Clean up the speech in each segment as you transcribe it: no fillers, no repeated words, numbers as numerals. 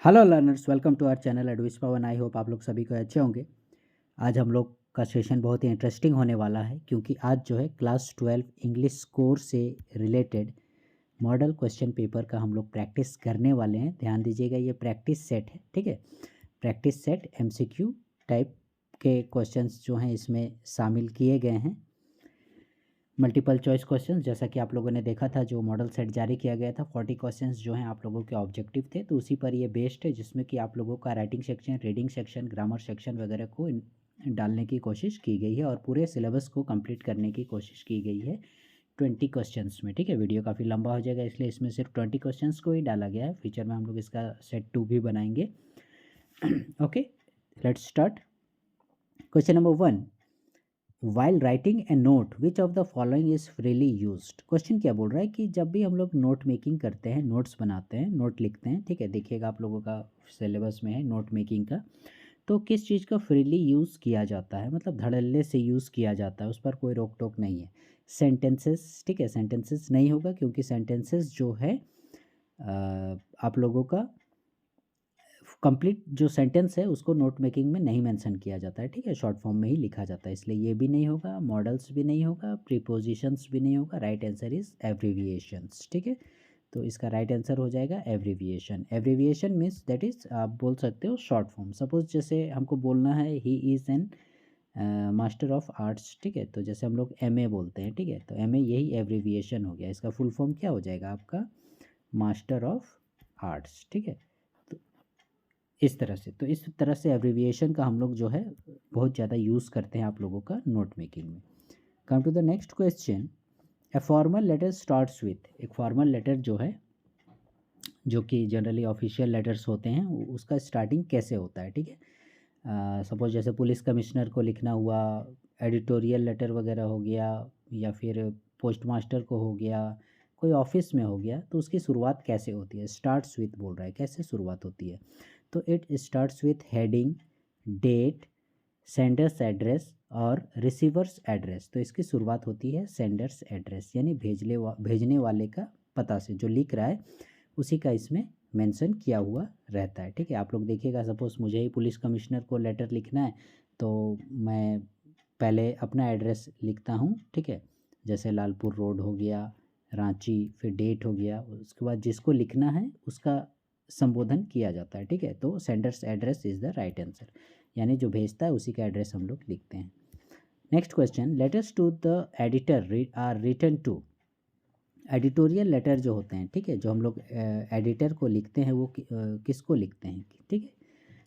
Hello learners, welcome to our channel advice Pawan. I hope आप लोग सभी को अच्छे होंगे। आज हम लोग का सेशन बहुत ही इंटरेस्टिंग होने वाला है क्योंकि आज जो है क्लास 12 इंग्लिश कोर्स से रिलेटेड मॉडल क्वेश्चन पेपर का हम लोग प्रैक्टिस करने वाले हैं। ध्यान दीजिएगा, ये प्रैक्टिस सेट है, ठीक है। प्रैक्टिस सेट एमसीक्यू टाइप के क्वेश्चंस जो हैं इसमें शामिल किए गए हैं। मल्टीपल चॉइस क्वेश्चंस, जैसा कि आप लोगों ने देखा था, जो मॉडल सेट जारी किया गया था 40 क्वेश्चंस जो हैं आप लोगों के ऑब्जेक्टिव थे, तो उसी पर ये बेस्ड है, जिसमें कि आप लोगों का writing section, reading section, grammar section वगैरह को डालने की कोशिश की गई है और पूरे सिलेबस को कंप्लीट करने की कोशिश की गई है 20 क्वेश्चंस में, ठीक है। वीडियो काफ़ी लंबा हो जाएगा, इसलिए इसमें सिर्फ 20 क्वेश्चंस को ही डाला गया है। फ्यूचर में हम लोग इसका सेट 2 भी बनाएंगे। Okay, let's start. Question number 1, while writing a note which of the following is freely used. Question क्या बोल रहा है कि जब भी हम लोग नोट मेकिंग करते हैं, नोट्स बनाते हैं, नोट लिखते हैं, ठीक है, देखिएगा आप लोगों का सिलेबस में है नोट मेकिंग का, तो किस चीज़ का फ्रीली यूज़ किया जाता है, मतलब धड़ल्ले से यूज़ किया जाता है, उस पर कोई रोक टोक नहीं है। सेंटेंसेस, ठीक है, सेंटेंसेस नहीं होगा क्योंकि सेंटेंसेस जो है आप लोगों का कंप्लीट जो सेंटेंस है उसको नोट मेकिंग में नहीं मेंशन किया जाता है, ठीक है, शॉर्ट फॉर्म में ही लिखा जाता है, इसलिए ये भी नहीं होगा। मॉडल्स भी नहीं होगा, प्रीपोजिशंस भी नहीं होगा। राइट आंसर इज एब्रीविएशंस, ठीक है। तो इसका राइट आंसर हो जाएगा abbreviation. Abbreviation means that is आप बोल सकते हो शॉर्ट फॉर्म। सपोज जैसे हमको बोलना है he is an master of arts, ठीक है, तो जैसे हम लोग एमए बोलते हैं, ठीक है, तो एमए यही एब्रीविएशन हो गया। इसका फुल फॉर्म क्या हो जाएगा आपका, मास्टर ऑफ आर्ट्स, ठीक है। इस तरह से, तो इस तरह से एब्रीविएशन का हम लोग जो है बहुत ज़्यादा यूज़ करते हैं आप लोगों का नोट मेकिंग में। Come to the next question, a formal letter starts with. एक फॉर्मल लेटर जो है, जो कि जनरली ऑफिशियल लेटर्स होते हैं, उसका स्टार्टिंग कैसे होता है, ठीक है। सपोज जैसे पुलिस कमिश्नर को लिखना हुआ, एडिटोरियल लेटर वगैरह हो गया, या फिर पोस्ट मास्टर को हो गया, कोई ऑफिस में हो गया, तो उसकी शुरुआत कैसे होती है। स्टार्ट्स विथ बोल रहा है, कैसे शुरुआत होती है, तो it starts with heading, date, sender's address और रिसीवर्स एड्रेस। तो इसकी शुरुआत होती है सेंडर्स एड्रेस, यानी भेजने वाले का पता से, जो लिख रहा है उसी का इसमें मेंशन किया हुआ रहता है, ठीक है। आप लोग देखिएगा, सपोज़ मुझे ही पुलिस कमिश्नर को लेटर लिखना है, तो मैं पहले अपना एड्रेस लिखता हूँ, ठीक है, जैसे लालपुर रोड हो गया, रांची, फिर डेट हो गया, उसके बाद जिसको लिखना है उसका संबोधन किया जाता है, ठीक है। तो sender's address is the right answer, यानी जो भेजता है उसी का एड्रेस हम लोग लिखते हैं। Next question, letters to the editor are written to. Editorial letter जो होते हैं, ठीक है, जो हम लोग एडिटर को लिखते हैं, वो किसको लिखते हैं, ठीक है।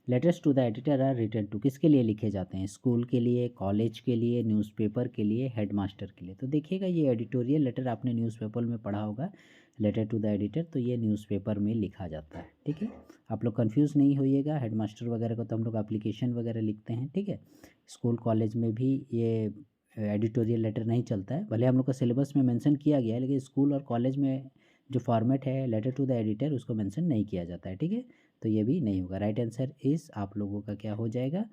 Letters to the editor are written to किसके लिए लिखे जाते हैं, स्कूल के लिए, कॉलेज के लिए, न्यूज़पेपर के लिए, हेडमास्टर के लिए। तो देखिएगा, ये एडिटोरियल लेटर आपने न्यूज़पेपर में पढ़ा होगा, लेटर टू द एडिटर, तो ये न्यूज़पेपर में लिखा जाता है, ठीक है। आप लोग कंफ्यूज नहीं होइएगा, हेडमास्टर वगैरह को तो हम लोग एप्लीकेशन वगैरह लिखते हैं, ठीक है। स्कूल कॉलेज में भी ये एडिटोरियल लेटर नहीं चलता है, भले हम लोग का सिलेबस में मेंशन किया गया है, लेकिन स्कूल और कॉलेज में जो फॉर्मेट है लेटर टू द एडिटर, उसको मेंशन नहीं किया जाता है, ठीक है। तो ये भी नहीं होगा। राइट आंसर इज आप लोगों का क्या हो जाएगा,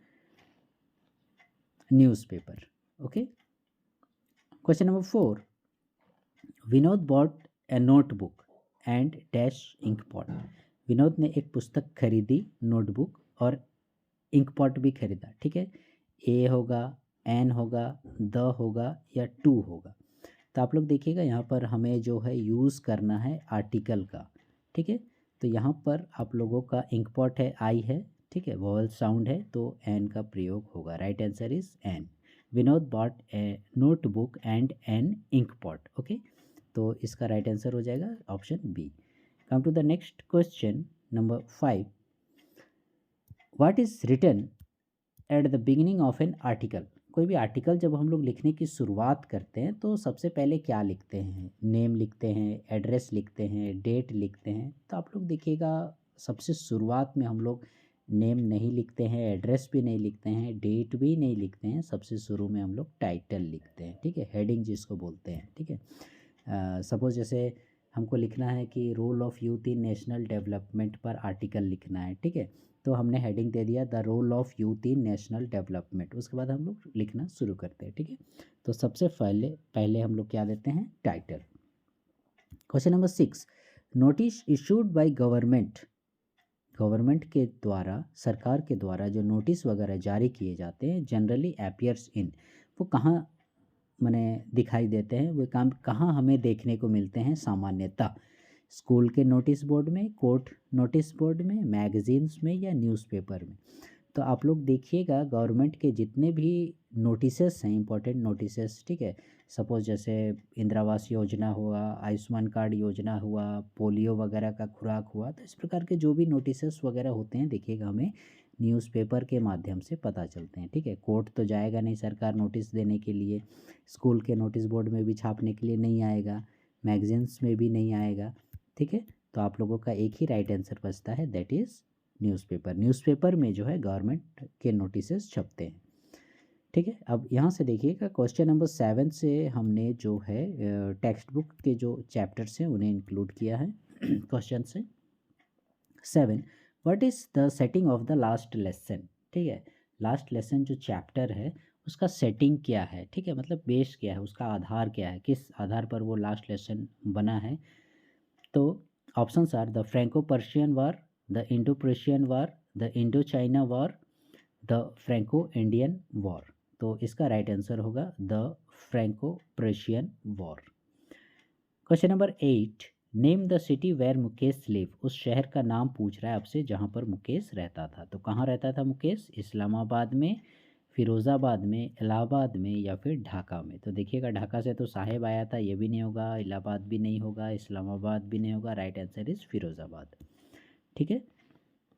newspaper. Okay, question number 4, Vinod bought a notebook and dash ink pot. Vinod ने एक पुस्तक खरीदी, नोटबुक और इंक पॉट भी खरीदा, ठीक है। ए होगा, एन होगा, द होगा या टू होगा। तो आप लोग देखिएगा, यहाँ पर हमें जो है यूज़ करना है आर्टिकल का, ठीक है। तो यहाँ पर आप लोगों का इंक पॉट है, आई है, ठीक है, वॉवल साउंड है, तो एन का प्रयोग होगा। Right answer is an. Vinod bought a notebook and an ink pot. Okay, तो इसका राइट आंसर हो जाएगा option B. Come to the next question number 5, what is written at the beginning of an article. कोई भी article जब हम लोग लिखने की शुरुआत करते हैं, तो सबसे पहले क्या लिखते हैं, नेम लिखते हैं, एड्रेस लिखते हैं, डेट लिखते हैं। तो आप लोग देखिएगा, सबसे शुरुआत में हम लोग नेम नहीं लिखते हैं, एड्रेस भी नहीं लिखते हैं, डेट भी नहीं लिखते हैं। सबसे शुरू में हम लोग टाइटल लिखते हैं, ठीक है, हेडिंग जिसको बोलते हैं, ठीक है। सपोज जैसे हमको लिखना है कि role of youth in national development पर आर्टिकल लिखना है, ठीक है, तो हमने हेडिंग दे दिया the role of youth in national development. उसके बाद हम लोग लिखना शुरू करते हैं, ठीक है। तो सबसे पहले पहले हम लोग क्या देते हैं, title. Question number 6, notice issued by government government के द्वारा, सरकार के द्वारा जो नोटिस वगैरह जारी किए जाते हैं, जनरली अपीयर्स इन, वो कहाँ माने दिखाई देते हैं, वो काम कहाँ हमें देखने को मिलते हैं सामान्यतः? स्कूल के नोटिस बोर्ड में, कोर्ट नोटिस बोर्ड में, मैगजीन्स में, या न्यूज़पेपर में। तो आप लोग देखिएगा गवर्नमेंट के जितने भी नोटिसेस हैं, इंपॉर्टेंट नोटिसेस, ठीक है, सपोज जैसे इंदिरा आवास योजना हुआ, आयुष्मान कार्ड योजना हुआ, पोलियो वगैरह का खुराक हुआ, तो इस प्रकार के जो भी नोटिसेस वगैरह होते हैं, देखिएगा हमें न्यूज़पेपर के माध्यम से पता चलते हैं, ठीक है। कोर्ट तो जाएगा नहीं सरकार नोटिस देने के लिए, स्कूल के नोटिस बोर्ड में भी छापने के लिए नहीं आएगा, मैगजीन्स में भी नहीं आएगा, ठीक है। तो आप लोगों का एक ही राइट आंसर बचता है, दैट इज़ न्यूज़पेपर। न्यूज़पेपर में जो है गवर्नमेंट के नोटिसेस छपते हैं, ठीक है। अब यहाँ से देखिएगा क्वेश्चन नंबर 7 से हमने जो है टेक्स्ट बुक के जो चैप्टर्स हैं उन्हें इंक्लूड किया है। क्वेश्चन से 7, what is the setting of the last lesson, ठीक है। लास्ट लेसन जो चैप्टर है उसका सेटिंग क्या है, ठीक है, मतलब बेस क्या है, उसका आधार क्या है, किस आधार पर वो लास्ट लेसन बना है। तो options are the Franco Persian war, the Indo Persian war, the Indo China war, the Franco Indian war. तो इसका राइट आंसर होगा the Franco Persian war. Question number 8, name the city where Mukesh live, उस शहर का नाम पूछ रहा है आपसे जहाँ पर मुकेश रहता था। तो कहाँ रहता था मुकेश? इस्लामाबाद में, फिरोज़ाबाद में, इलाहाबाद में, या फिर ढाका में। तो देखिएगा ढाका से तो साहेब आया था, ये भी नहीं होगा, इलाहाबाद भी नहीं होगा, इस्लामाबाद भी नहीं होगा, राइट आंसर इज़ फिरोज़ाबाद, ठीक है।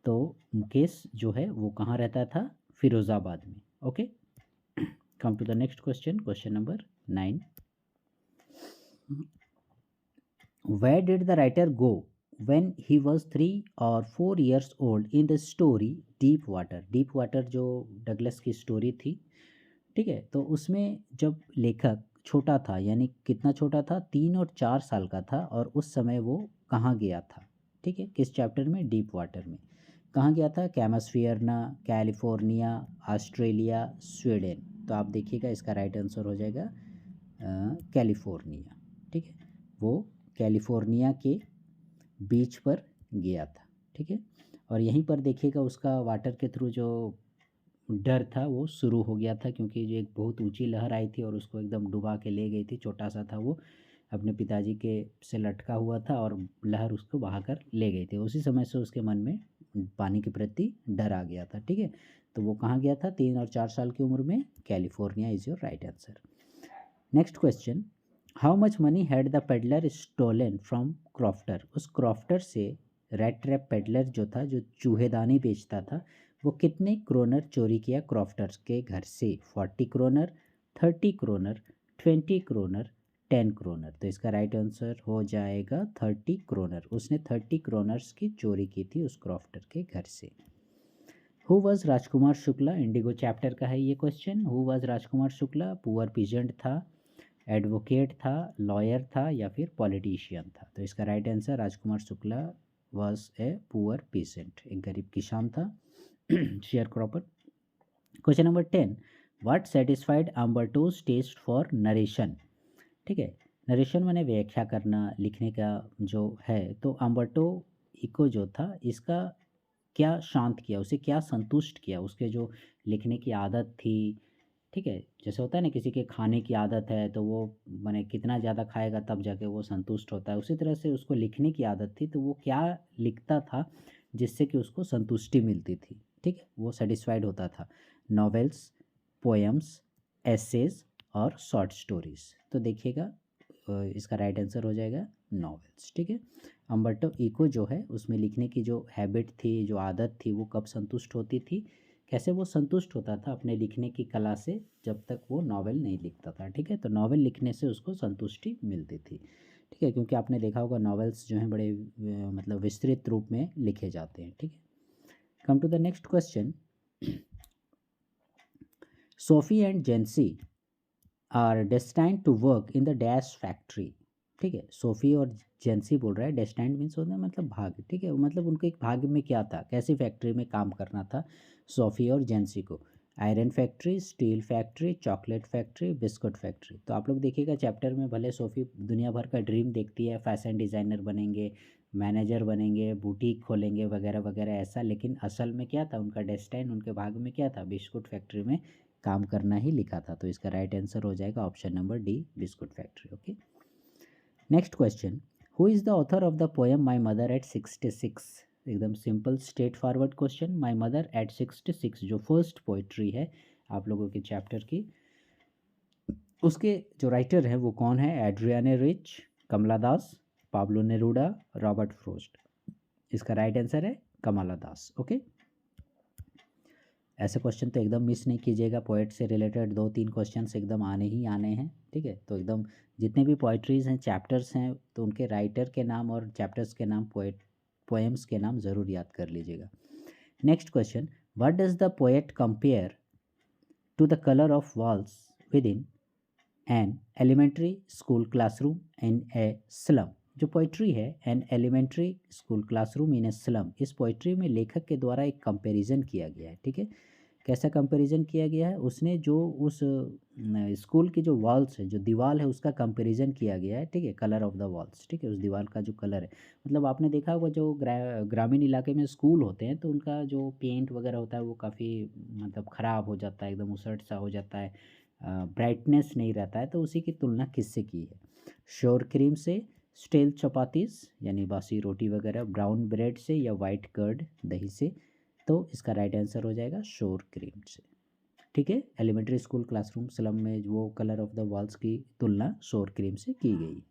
तो मुकेश जो है वो कहाँ रहता था? फिरोज़ाबाद में, okay. Come to the next question, question number 9, where did the writer go when he was 3 or 4 years old in the story deep water? deep water जो डगलस की स्टोरी थी, ठीक है। तो उसमें जब लेखक छोटा था, यानी कितना छोटा था, 3 और 4 साल का था, और उस समय वो कहाँ गया था, ठीक है, किस चैप्टर में? डीप वाटर में। कहाँ गया था? कैमस्फियरना, कैलिफोर्निया, ऑस्ट्रेलिया, स्वीडन। तो आप देखिएगा इसका राइट आंसर हो जाएगा कैलिफोर्निया, ठीक है। वो कैलिफोर्निया के बीच पर गया था, ठीक है। और यहीं पर देखिएगा उसका वाटर के थ्रू जो डर था वो शुरू हो गया था, क्योंकि जो एक बहुत ऊंची लहर आई थी और उसको एकदम डुबा के ले गई थी। छोटा सा था वो, अपने पिताजी के से लटका हुआ था और लहर उसको बहाकर ले गई थी। उसी समय से उसके मन में पानी के प्रति डर आ गया था, ठीक है। तो वो कहाँ गया था 3 और 4 साल की उम्र में? California is your right answer. Next question, how much money had the peddler stolen from crofter? उस क्रॉफ्टर से रेड ट्रैप पेडलर जो था, जो चूहेदानी बेचता था, वो कितने क्रोनर चोरी किया क्रॉफ्टर्स के घर से? 40 क्रोनर, 30 क्रोनर, 20 क्रोनर, 10 क्रोनर। तो इसका राइट आंसर हो जाएगा 30 क्रोनर। उसने 30 क्रोनर्स की चोरी की थी उस क्रॉफ्टर के घर से। Who was Rajkumar Shukla? Indigo chapter का है ये question. Who was Rajkumar Shukla? Poor peasant था, एडवोकेट था, लॉयर था, या फिर पॉलिटिशियन था? तो इसका right answer Rajkumar Shukla was a poor peasant, एक गरीब किसान था, sharecropper. Question number 10, what satisfied Umberto's test for narration? ठीक है, नरेशन माने व्याख्या करना, लिखने का जो है। तो अम्बर्टो इको जो था, इसका क्या शांत किया, उसे क्या संतुष्ट किया? उसके जो लिखने की आदत थी, ठीक है, जैसे होता है ना किसी के खाने की आदत है तो वो माने कितना ज़्यादा खाएगा तब जाके वो संतुष्ट होता है, उसी तरह से उसको लिखने की आदत थी। तो वो क्या लिखता था जिससे कि उसको संतुष्टि मिलती थी, ठीक है, वो सेटिस्फाइड होता था? नॉवेल्स, पोएम्स, एसेज और शॉर्ट स्टोरीज। तो देखिएगा इसका राइट आंसर हो जाएगा नॉवेल्स, ठीक है। अम्बर्टो इको जो है उसमें लिखने की जो हैबिट थी, जो आदत थी, वो कब संतुष्ट होती थी? कैसे वो संतुष्ट होता था अपने लिखने की कला से? जब तक वो नावल नहीं लिखता था, ठीक है। तो नावल लिखने से उसको संतुष्टि मिलती थी, ठीक है, क्योंकि आपने देखा होगा नावल्स जो हैं बड़े मतलब विस्तृत रूप में लिखे जाते हैं, ठीक है। Come to the next question, Sophie and Jansie are destined to work in the dash factory, ठीक है। सोफ़ी और जेंसी बोल रहा है, डेस्टाइंड मीन्स होता है मतलब भाग्य, ठीक है, मतलब उनके एक भाग्य में क्या था, कैसी फैक्ट्री में काम करना था सोफ़ी और जेंसी को? Iron factory, steel factory, chocolate factory, biscuit factory. तो आप लोग देखिएगा चैप्टर में, भले सोफ़ी दुनिया भर का ड्रीम देखती है, फैशन डिज़ाइनर बनेंगे, मैनेजर बनेंगे, बुटीक खोलेंगे वगैरह वगैरह ऐसा, लेकिन असल में क्या था उनका डेस्टाइन, उनके भाग में क्या था, बिस्कुट फैक्ट्री में काम करना ही लिखा था। तो इसका राइट आंसर हो जाएगा option number D, biscuit factory. Okay, next question, who is the author of the poem my mother eight 66? एकदम simple straight forward question, my mother eight 66 जो फर्स्ट पोइट्री है आप लोगों के चैप्टर की, उसके जो राइटर हैं वो कौन है? एड्रियाने रिच, कमला दास, पाब्लो नेरूडा, रॉबर्ट फ्रोस्ट। इसका राइट आंसर है कमला दास। ओके, ऐसे क्वेश्चन तो एकदम मिस नहीं कीजिएगा, पोएट से रिलेटेड 2-3 क्वेश्चंस एकदम आने ही आने हैं। ठीक है, तो एकदम जितने भी पोइट्रीज़ हैं, चैप्टर्स हैं, तो उनके राइटर के नाम और चैप्टर्स के नाम, पोएम्स के नाम ज़रूर याद कर लीजिएगा। Next question, what does the poet compare to the colour of walls within an elementary school classroom in a slum? जो पोइट्री है an elementary school classroom in a slum, इस पोइट्री में लेखक के द्वारा एक कंपैरिजन किया गया है। ठीक है, कैसा कंपैरिजन किया गया है? उसने जो उस स्कूल की जो वॉल्स है, जो दीवार है, उसका कंपैरिजन किया गया है। ठीक है, कलर ऑफ द वॉल्स। ठीक है, उस दीवार का जो कलर है, मतलब आपने देखा होगा जो ग्रामीण इलाके में स्कूल होते हैं तो उनका जो पेंट वगैरह होता है वो काफ़ी मतलब ख़राब हो जाता है, एकदम उसट सा हो जाता है, ब्राइटनेस नहीं रहता है। तो उसी की तुलना किससे की है? श्योर क्रीम से, स्टेल चपातीस यानी बासी रोटी वगैरह, ब्राउन ब्रेड से, या वाइट कर्ड दही से। तो इसका राइट आंसर हो जाएगा श्योर क्रीम से। ठीक है, एलिमेंट्री स्कूल क्लासरूम स्लम में वो कलर ऑफ द वॉल्स की तुलना श्योर क्रीम से की गई।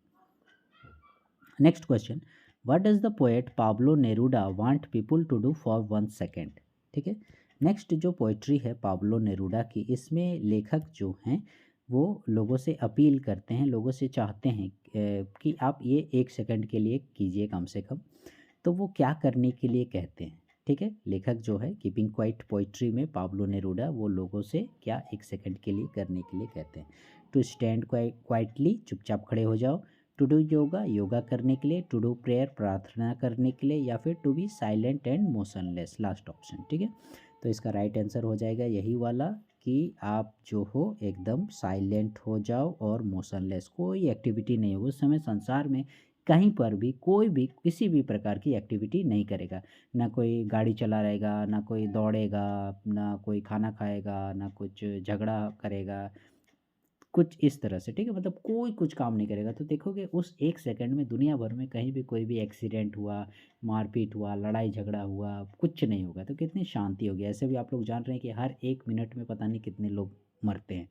Next question, what does the poet Pablo Neruda want people to do for 1 second? ठीक है, नेक्स्ट जो पोइट्री है पाब्लो नेरूडा की, इसमें लेखक जो हैं वो लोगों से अपील करते हैं, लोगों से चाहते हैं कि आप ये 1 सेकंड के लिए कीजिए कम से कम। तो वो क्या करने के लिए कहते हैं? ठीक है, लेखक जो है कीपिंग क्वाइट पोइट्री में पाब्लो नेरूडा वो लोगों से क्या 1 सेकंड के लिए करने के लिए कहते हैं? टू स्टैंड क्वाइटली, चुपचाप खड़े हो जाओ, टू डू योगा, योगा करने के लिए, टू डू प्रेयर, प्रार्थना करने के लिए, या फिर to be silent and motionless, last option. ठीक है, तो इसका राइट आंसर हो जाएगा यही वाला कि आप जो हो एकदम साइलेंट हो जाओ और मोशनलेस, कोई एक्टिविटी नहीं हो उस समय संसार में, कहीं पर भी कोई भी किसी भी प्रकार की एक्टिविटी नहीं करेगा, ना कोई गाड़ी चला रहेगा, ना कोई दौड़ेगा, ना कोई खाना खाएगा, ना कुछ झगड़ा करेगा, कुछ इस तरह से। ठीक है, मतलब कोई कुछ काम नहीं करेगा। तो देखोगे उस 1 सेकंड में दुनिया भर में कहीं भी कोई भी एक्सीडेंट हुआ, मारपीट हुआ, लड़ाई झगड़ा हुआ, कुछ नहीं होगा। तो कितनी शांति होगी। ऐसे भी आप लोग जान रहे हैं कि हर 1 मिनट में पता नहीं कितने लोग मरते हैं।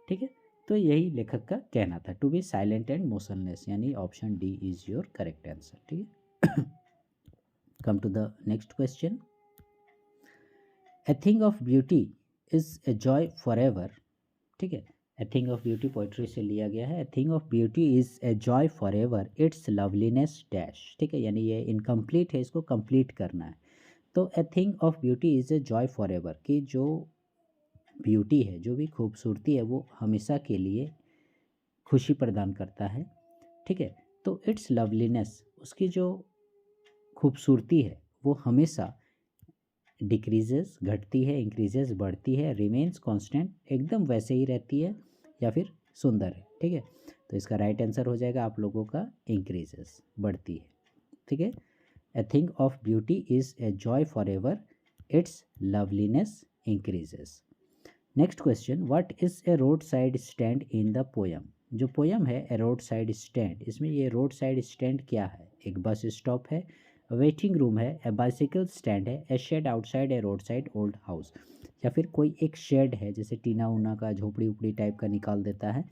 ठीक है, तो यही लेखक का कहना था, to be silent and motionless, यानी option D is your correct answer. ठीक है, come to the next question, a thing of beauty is a joy forever. ठीक है, a thing of beauty poetry से लिया गया है। A thing of beauty is a joy forever, its loveliness dash. ठीक है, यानी ये इनकम्प्लीट है, इसको कंप्लीट करना है। तो ए thing of beauty is a joy for ever, कि जो ब्यूटी है, जो भी खूबसूरती है, वो हमेशा के लिए खुशी प्रदान करता है। ठीक है, तो इट्स लवलीनेस, उसकी जो खूबसूरती है वो हमेशा डिक्रीजेस घटती है, इंक्रीजेस बढ़ती है, रिमेन्स कांस्टेंट एकदम वैसे ही रहती है, या फिर सुंदर है। ठीक है, तो इसका राइट आंसर हो जाएगा आप लोगों का इंक्रीजेस, बढ़ती है। ठीक है, a thing of beauty is a joy forever, its loveliness increases. Next question, what is a road side stand in the poem? जो पोयम है ए रोड साइड स्टैंड, इसमें ये रोड साइड स्टैंड क्या है? एक बस स्टॉप है, waiting room है, ए bicycle stand है, ए shed outside a roadside old house, या फिर कोई एक शेड है जैसे टीना उना का, झोपड़ी उपड़ी टाइप का निकाल देता है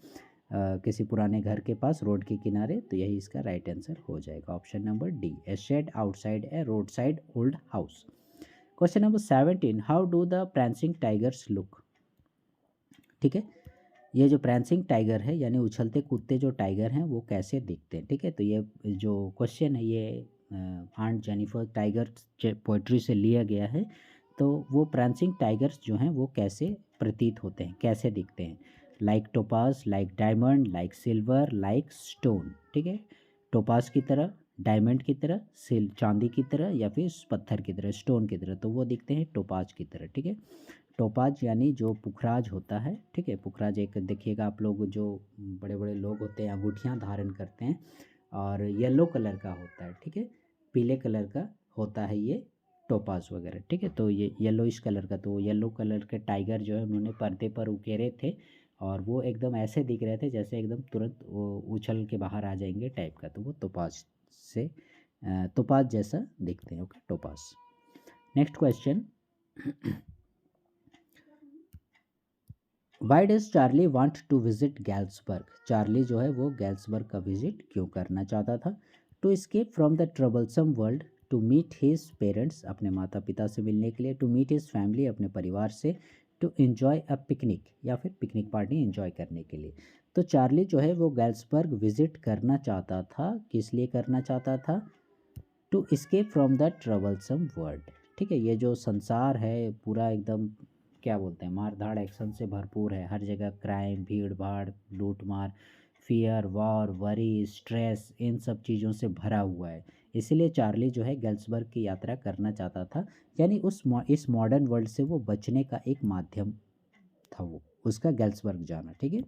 किसी पुराने घर के पास रोड के किनारे। तो यही इसका राइट आंसर हो जाएगा option number D, a shed outside a roadside old house. Question number 17, how do the prancing tigers look? ठीक है, ये जो prancing टाइगर है यानी उछलते कूदते जो टाइगर हैं वो कैसे दिखते हैं? ठीक है, तो ये जो क्वेश्चन है ये आंट जेनिफर टाइगर पोइट्री से लिया गया है। तो वो prancing टाइगर्स जो हैं वो कैसे प्रतीत होते हैं, कैसे दिखते हैं? Like topaz, like diamond, like silver, like stone. ठीक है, टोपाज की तरह, डायमंड की तरह, चांदी की तरह, या फिर पत्थर की तरह, स्टोन की तरह। तो वो दिखते हैं टोपाज की तरह। ठीक है, टोपाज यानी जो पुखराज होता है। ठीक है, पुखराज एक देखिएगा आप लोग, जो बड़े बड़े लोग होते हैं अंगूठियाँ धारण करते हैं और येलो कलर का होता है, ठीक है, पीले कलर का होता है ये टोपाज वगैरह, ठीक है। तो ये येलोइश कलर का, तो येलो कलर के टाइगर जो है उन्होंने पर्दे पर उकेरे थे और वो एकदम ऐसे दिख रहे थे जैसे एकदम तुरंत वो उछल के बाहर आ जाएंगे टाइप का, तो वो टोपाज से टोपाज जैसा दिखते हैं। Okay, topaz. Next question, why does Charlie want to visit Galesburg? Charlie जो है वो गैल्सबर्ग का विजिट क्यों करना चाहता था? To escape from the troublesome world, to meet his parents, अपने माता पिता से मिलने के लिए, टू मीट हिज फैमिली, अपने परिवार से, टू इन्जॉय अ पिकनिक, या फिर पिकनिक पार्टी इन्जॉय करने के लिए। तो चार्ली जो है वो गैल्सबर्ग विजिट करना चाहता था, किस लिए करना चाहता था? To escape from the troublesome world, ठीक है। ये जो संसार है पूरा एकदम क्या बोलते हैं, मार धाड़ एक्शन से भरपूर है, हर जगह क्राइम, भीड़ भाड़, लूट मार, फियर, वॉर, वरी, स्ट्रेस, इन सब चीज़ों से भरा हुआ है। इसीलिए चार्ली जो है गैल्सबर्ग की यात्रा करना चाहता था, यानी इस मॉडर्न वर्ल्ड से वो बचने का एक माध्यम था वो उसका गैल्सबर्ग जाना, ठीक है।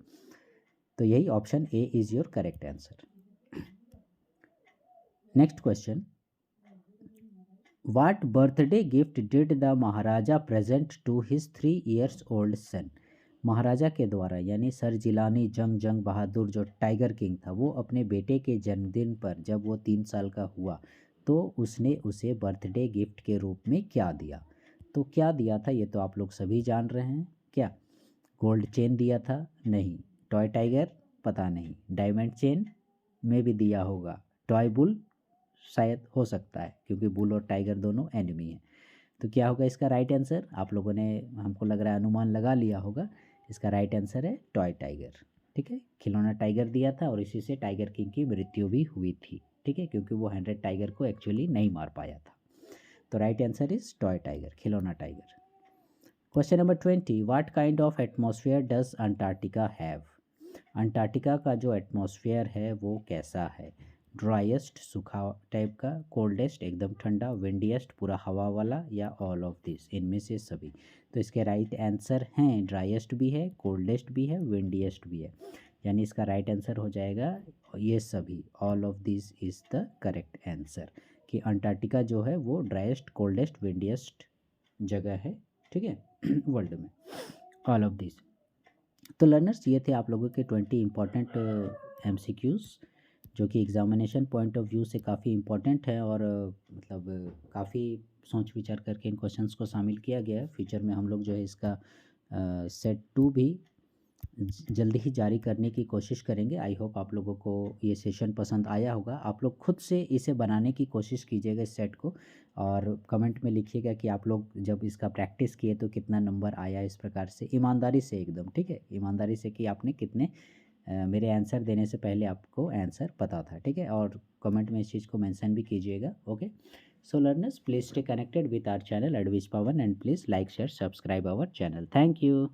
तो यही option A is your correct answer. Next question, What birthday gift did the Maharaja present to his 3 years old son? महाराजा के द्वारा यानी सर जिलानी जंग बहादुर जो टाइगर किंग था, वो अपने बेटे के जन्मदिन पर जब वो 3 साल का हुआ तो उसने उसे बर्थडे गिफ्ट के रूप में क्या दिया? तो क्या दिया था ये तो आप लोग सभी जान रहे हैं। क्या गोल्ड चेन दिया था? नहीं। Toy tiger? पता नहीं। डायमंड चेन में भी दिया होगा। Toy bull? शायद हो सकता है, क्योंकि बुल और टाइगर दोनों एनिमी हैं। तो क्या होगा इसका राइट आंसर? आप लोगों ने, हमको लग रहा है, अनुमान लगा लिया होगा। इसका राइट आंसर है टॉय टाइगर, ठीक है। खिलौना टाइगर दिया था और इसी से टाइगर किंग की मृत्यु भी हुई थी, ठीक है, क्योंकि वो 100 टाइगर को एक्चुअली नहीं मार पाया था। तो right answer is toy tiger, खिलौना tiger. Question number 20, what kind of atmosphere does Antarctica have? Antarctica का जो एटमॉस्फेयर है वो कैसा है? ड्राइएस्ट सूखा टाइप का, कोल्डेस्ट एकदम ठंडा, विंडिएस्ट पूरा हवा वाला, या ऑल ऑफ दिस, इनमें से सभी। तो इसके राइट आंसर हैं ड्राइएस्ट भी है, कोल्डेस्ट भी है, विंडिएस्ट भी है, यानी इसका राइट आंसर हो जाएगा ये सभी, all of this is the correct answer, कि अंटार्कटिका जो है वो ड्राइएस्ट, कोल्डेस्ट, विंडिएस्ट जगह है, ठीक है, वर्ल्ड में, ऑल ऑफ दिस। तो लर्नर्स, ये थे आप लोगों के 20 इंपॉर्टेंट MCQs जो कि एग्जामिनेशन पॉइंट ऑफ व्यू से काफ़ी इम्पॉर्टेंट है और मतलब काफ़ी सोच विचार करके इन क्वेश्चंस को शामिल किया गया है। फ्यूचर में हम लोग जो है इसका सेट 2 भी जल्दी ही जारी करने की कोशिश करेंगे। आई होप आप लोगों को ये सेशन पसंद आया होगा। आप लोग खुद से इसे बनाने की कोशिश कीजिएगा इस सेट को, और कमेंट में लिखिएगा कि आप लोग जब इसका प्रैक्टिस किए तो कितना नंबर आया, इस प्रकार से ईमानदारी से एकदम, ठीक है, ईमानदारी से कि आपने कितने मेरे आंसर देने से पहले आपको आंसर पता था, ठीक है, और कमेंट में इस चीज़ को मेंशन भी कीजिएगा। Okay, so learners, please stay connected with our channel advice Pawan and please like share subscribe our channel. Thank you.